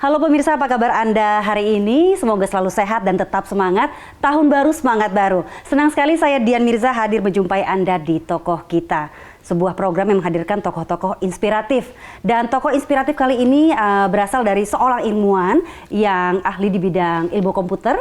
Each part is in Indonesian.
Halo pemirsa, apa kabar Anda hari ini? Semoga selalu sehat dan tetap semangat. Tahun baru, semangat baru. Senang sekali saya Dian Mirza hadir menjumpai Anda di Tokoh Kita. Sebuah program yang menghadirkan tokoh-tokoh inspiratif. Dan tokoh inspiratif kali ini berasal dari seorang ilmuwan yang ahli di bidang ilmu komputer,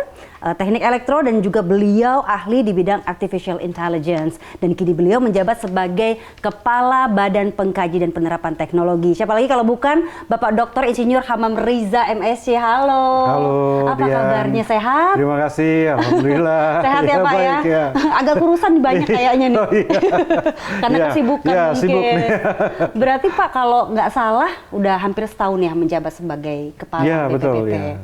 teknik elektro, dan juga beliau ahli di bidang artificial intelligence. Dan kini beliau menjabat sebagai Kepala Badan Pengkaji dan Penerapan Teknologi. Siapa lagi kalau bukan Bapak Dr. Insinyur Hamam Riza MSc. Halo. Halo. Apa Dian. kabarnya, sehat? Terima kasih, alhamdulillah. Sehat ya Pak baik, ya? Agak kurusan banyak kayaknya nih. Oh, iya. Karena Iya, kesibukan iya, mungkin. sibuk nih. Berarti Pak kalau nggak salah udah hampir setahun ya menjabat sebagai Kepala Iya, BPPT. betul, ya.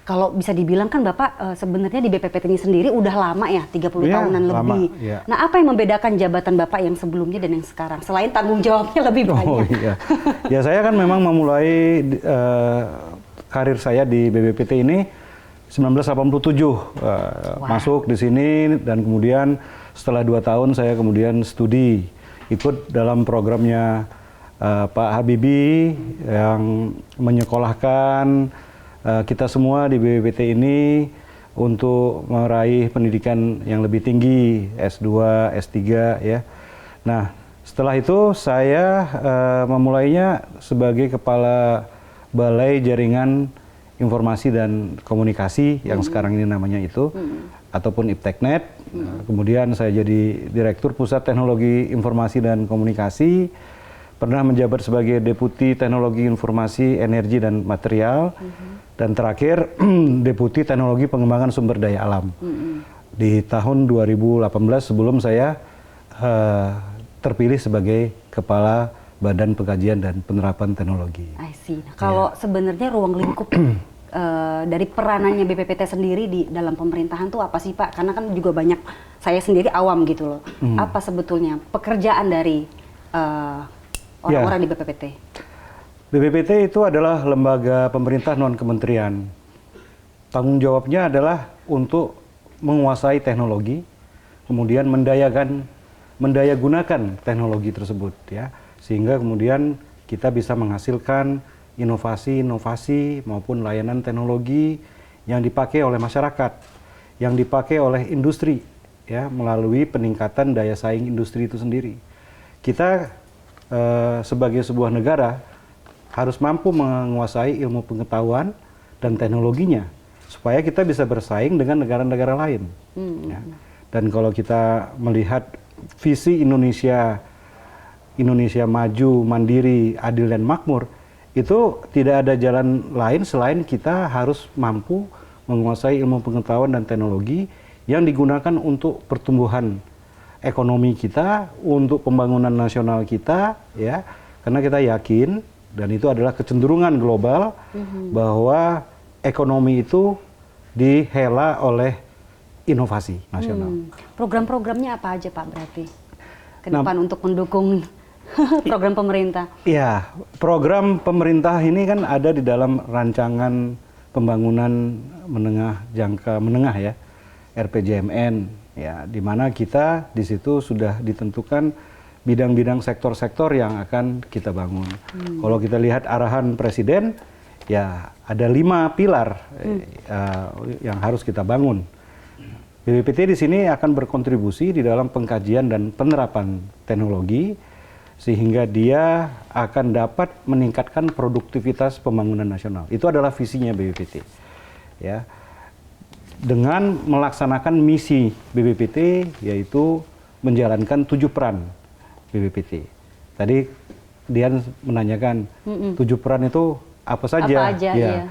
Kalau bisa dibilang kan Bapak sebenarnya di BPPT ini sendiri udah lama ya, 30 Iya, tahunan lama, lebih. iya. Nah, apa yang membedakan jabatan Bapak yang sebelumnya dan yang sekarang? Selain tanggung jawabnya lebih banyak. Oh iya. Ya saya kan memang memulai karir saya di BPPT ini 1987 masuk di sini, dan kemudian setelah 2 tahun saya kemudian studi ikut dalam programnya Pak Habibie yang menyekolahkan kita semua di BPPT ini untuk meraih pendidikan yang lebih tinggi, S2, S3 ya. Nah, setelah itu saya memulainya sebagai Kepala Balai Jaringan Informasi dan Komunikasi yang sekarang ini namanya itu, ataupun Ipteknet. Kemudian saya jadi Direktur Pusat Teknologi Informasi dan Komunikasi, pernah menjabat sebagai Deputi Teknologi Informasi, Energi dan Material, dan terakhir Deputi Teknologi Pengembangan Sumber Daya Alam. Di tahun 2018 sebelum saya terpilih sebagai Kepala Badan Pengkajian dan Penerapan Teknologi. I see. Nah, kalau sebenarnya ruang lingkup dari peranannya BPPT sendiri di dalam pemerintahan tuh apa sih Pak? Karena kan juga banyak, saya sendiri awam gitu loh. Apa sebetulnya pekerjaan dari orang-orang di BPPT? BPPT itu adalah lembaga pemerintah non-kementerian. Tanggung jawabnya adalah untuk menguasai teknologi, kemudian mendayagunakan teknologi tersebut ya, sehingga kemudian kita bisa menghasilkan inovasi-inovasi maupun layanan teknologi yang dipakai oleh masyarakat, yang dipakai oleh industri ya, melalui peningkatan daya saing industri itu sendiri. Kita sebagai sebuah negara harus mampu menguasai ilmu pengetahuan dan teknologinya supaya kita bisa bersaing dengan negara-negara lain. Ya. Dan kalau kita melihat visi Indonesia maju, mandiri, adil dan makmur, itu tidak ada jalan lain selain kita harus mampu menguasai ilmu pengetahuan dan teknologi yang digunakan untuk pertumbuhan ekonomi kita, untuk pembangunan nasional kita, ya. Karena kita yakin, dan itu adalah kecenderungan global, bahwa ekonomi itu dihela oleh inovasi nasional. Program-programnya apa aja Pak berarti ke depan untuk mendukung program pemerintah? Ya, program pemerintah ini kan ada di dalam rancangan pembangunan jangka menengah ya, RPJMN ya, di mana kita di situ sudah ditentukan bidang-bidang sektor-sektor yang akan kita bangun. Kalau kita lihat arahan Presiden, ya ada 5 pilar yang harus kita bangun. BPPT di sini akan berkontribusi di dalam pengkajian dan penerapan teknologi, sehingga dia akan dapat meningkatkan produktivitas pembangunan nasional. Itu adalah visinya BPPT. Ya. Dengan melaksanakan misi BPPT, yaitu menjalankan 7 peran BPPT. Tadi Dian menanyakan 7 peran itu apa saja? Apa aja, ya. iya.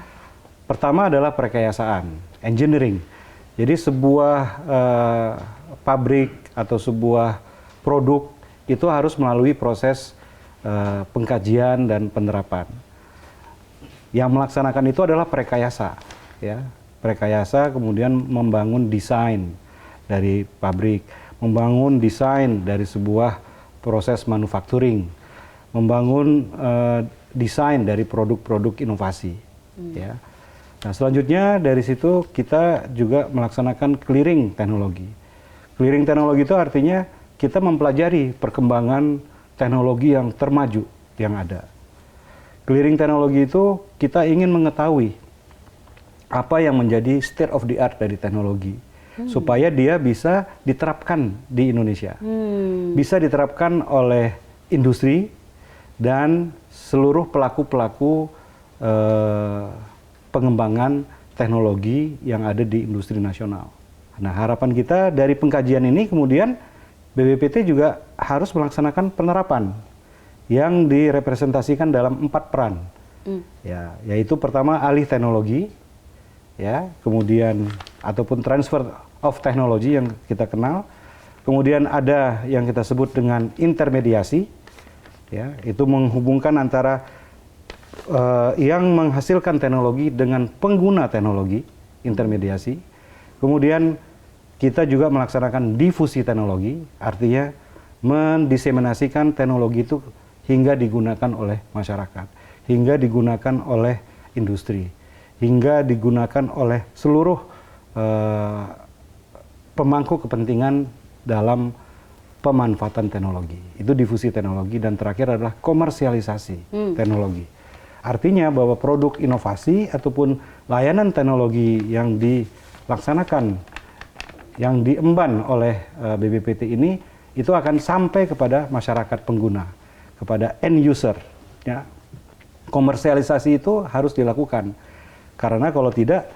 Pertama adalah perekayasaan, engineering. Jadi sebuah pabrik atau sebuah produk itu harus melalui proses pengkajian dan penerapan. Yang melaksanakan itu adalah perekayasa, ya. Perekayasa, kemudian membangun desain dari pabrik, membangun desain dari sebuah proses manufacturing, membangun desain dari produk-produk inovasi, ya. Nah, selanjutnya dari situ kita juga melaksanakan clearing teknologi. Clearing teknologi itu artinya kita mempelajari perkembangan teknologi yang termaju yang ada. Clearing teknologi itu kita ingin mengetahui apa yang menjadi state of the art dari teknologi, supaya dia bisa diterapkan di Indonesia, bisa diterapkan oleh industri dan seluruh pelaku-pelaku pengembangan teknologi yang ada di industri nasional. Nah, harapan kita dari pengkajian ini kemudian BPPT juga harus melaksanakan penerapan yang direpresentasikan dalam 4 peran, ya, yaitu pertama alih teknologi, ya, kemudian ataupun transfer of technology yang kita kenal, kemudian ada yang kita sebut dengan intermediasi, ya, itu menghubungkan antara yang menghasilkan teknologi dengan pengguna teknologi, intermediasi. Kemudian kita juga melaksanakan difusi teknologi, artinya mendiseminasikan teknologi itu hingga digunakan oleh masyarakat, hingga digunakan oleh industri, hingga digunakan oleh seluruh pemangku kepentingan dalam pemanfaatan teknologi. Itu difusi teknologi, dan terakhir adalah komersialisasi teknologi. Artinya bahwa produk inovasi ataupun layanan teknologi yang dilaksanakan, yang diemban oleh BPPT ini, itu akan sampai kepada masyarakat pengguna, kepada end user. Ya. Komersialisasi itu harus dilakukan, karena kalau tidak,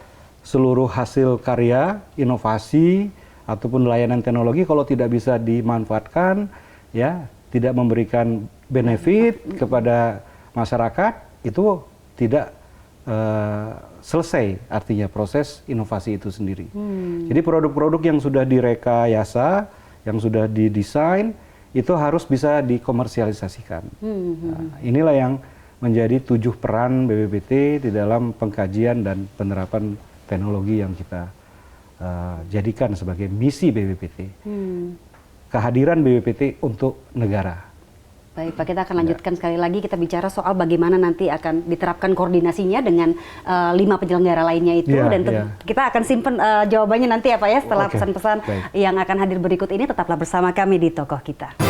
seluruh hasil karya, inovasi, ataupun layanan teknologi kalau tidak bisa dimanfaatkan, ya, tidak memberikan benefit kepada masyarakat, itu tidak selesai artinya proses inovasi itu sendiri. Jadi produk-produk yang sudah direkayasa, yang sudah didesain, itu harus bisa dikomersialisasikan. Nah, inilah yang menjadi 7 peran BPPT di dalam pengkajian dan penerapan teknologi yang kita jadikan sebagai misi BPPT. Kehadiran BPPT untuk negara. Baik Pak, kita akan lanjutkan sekali lagi, kita bicara soal bagaimana nanti akan diterapkan koordinasinya dengan 5 penyelenggara lainnya itu, dan kita akan simpan jawabannya nanti ya Pak ya, setelah pesan-pesan yang akan hadir berikut ini. Tetaplah bersama kami di Tokoh Kita.